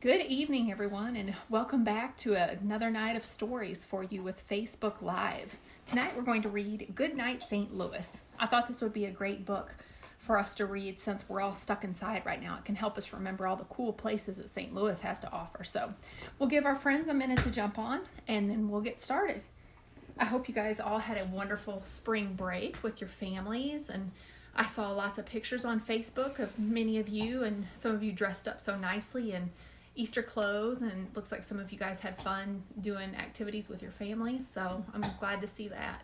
Good evening, everyone, and welcome back to another night of stories for you with Facebook Live. Tonight we're going to read Goodnight St. Louis. I thought this would be a great book for us to read since we're all stuck inside right now. It can help us remember all the cool places that St. Louis has to offer. So we'll give our friends a minute to jump on, and then we'll get started. I hope you guys all had a wonderful spring break with your families, and I saw lots of pictures on Facebook of many of you, and some of you dressed up so nicely in Easter clothes, and it looks like some of you guys had fun doing activities with your families, so I'm glad to see that.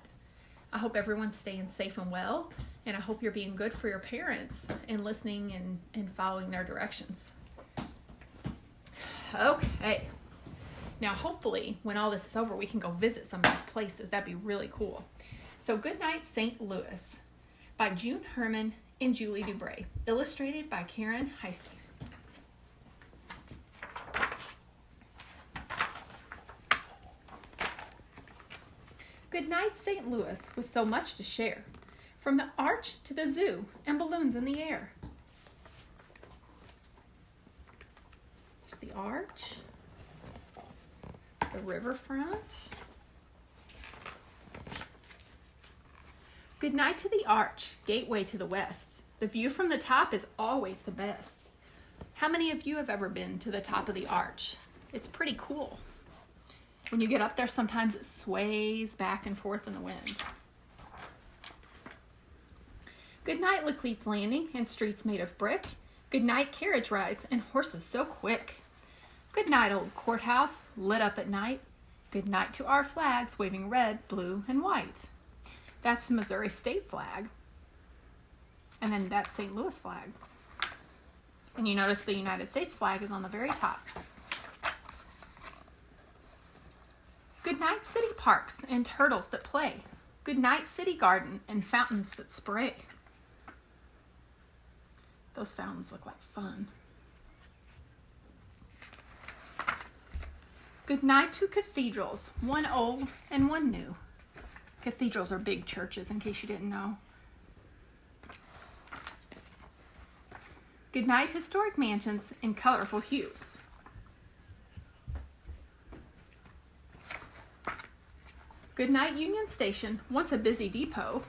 I hope everyone's staying safe and well, and I hope you're being good for your parents and listening and following their directions. Okay, now hopefully when all this is over we can go visit some of these places. That'd be really cool. So Goodnight St. Louis by June Herman and Julie Dubray, illustrated by Karen Heisty. Goodnight St. Louis with so much to share, from the arch to the zoo and balloons in the air. There's the arch, the riverfront. Goodnight to the arch, gateway to the west. The view from the top is always the best. How many of you have ever been to the top of the arch? It's pretty cool. When you get up there, sometimes it sways back and forth in the wind. Good night, Laclete's Landing and streets made of brick. Good night, carriage rides and horses so quick. Good night, old courthouse, lit up at night. Good night to our flags waving red, blue, and white. That's the Missouri state flag. And then that's St. Louis flag. And you notice the United States flag is on the very top. Good night, city parks and turtles that play. Good night, city garden and fountains that spray. Those fountains look like fun. Good night to cathedrals, one old and one new. Cathedrals are big churches, in case you didn't know. Good night, historic mansions in colorful hues. Good night, Union Station, once a busy depot.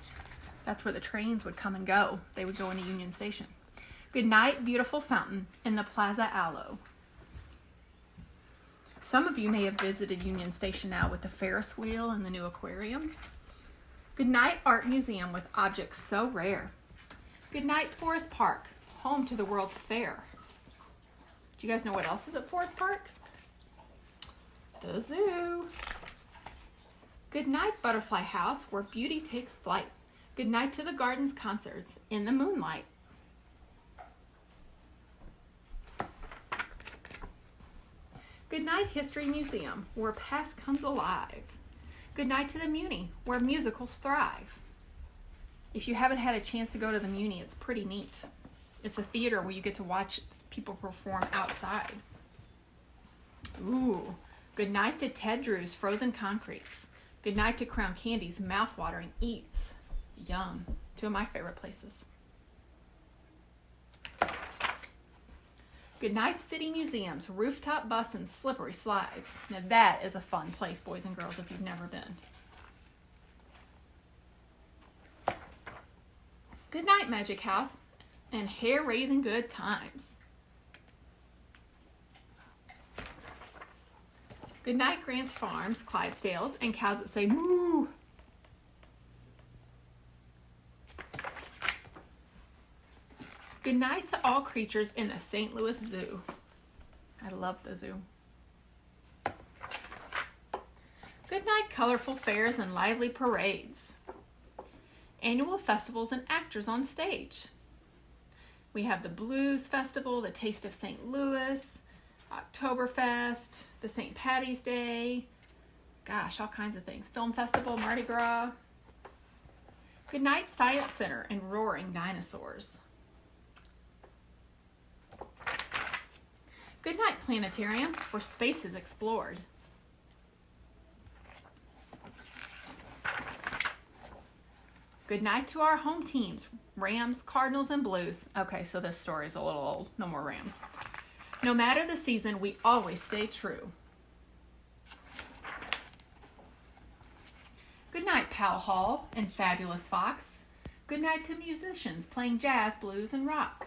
That's where the trains would come and go. They would go into Union Station. Good night, beautiful fountain in the Plaza Aloe. Some of you may have visited Union Station now with the Ferris wheel and the new aquarium. Good night, art museum with objects so rare. Good night, Forest Park, home to the World's Fair. Do you guys know what else is at Forest Park? The zoo. Good night, Butterfly House, where beauty takes flight. Good night to the gardens concerts in the moonlight. Good night, History Museum, where past comes alive. Good night to the Muni, where musicals thrive. If you haven't had a chance to go to the Muni, it's pretty neat. It's a theater where you get to watch people perform outside. Ooh, good night to Ted Drew's Frozen Concretes. Good night to Crown Candy's mouth-watering eats. Yum. Two of my favorite places. Good night, City Museums, rooftop bus and slippery slides. Now that is a fun place, boys and girls, if you've never been. Good night, Magic House and hair-raising good times. Good night, Grant's Farms, Clydesdales, and cows that say moo. Good night to all creatures in the St. Louis Zoo. I love the zoo. Good night, colorful fairs and lively parades. Annual festivals and actors on stage. We have the Blues Festival, the Taste of St. Louis, Oktoberfest, the St. Patty's Day, gosh, all kinds of things. Film Festival, Mardi Gras. Good night, Science Center and roaring dinosaurs. Good night, Planetarium, where space is explored. Good night to our home teams, Rams, Cardinals, and Blues. Okay, so this story is a little old. No more Rams. No matter the season, we always stay true. Good night, Pal Hall and Fabulous Fox. Good night to musicians playing jazz, blues, and rock.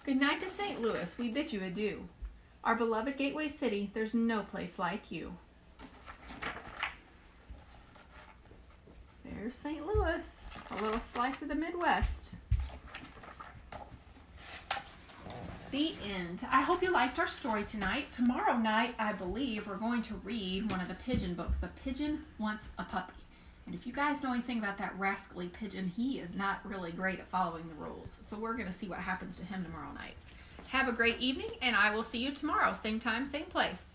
Good night to St. Louis, we bid you adieu. Our beloved gateway city, there's no place like you. There's St. Louis, a little slice of the Midwest. The end. I hope you liked our story tonight. Tomorrow night, I believe, we're going to read one of the pigeon books. The Pigeon Wants a Puppy. And if you guys know anything about that rascally pigeon, he is not really great at following the rules. So we're going to see what happens to him tomorrow night. Have a great evening, and I will see you tomorrow. Same time, same place.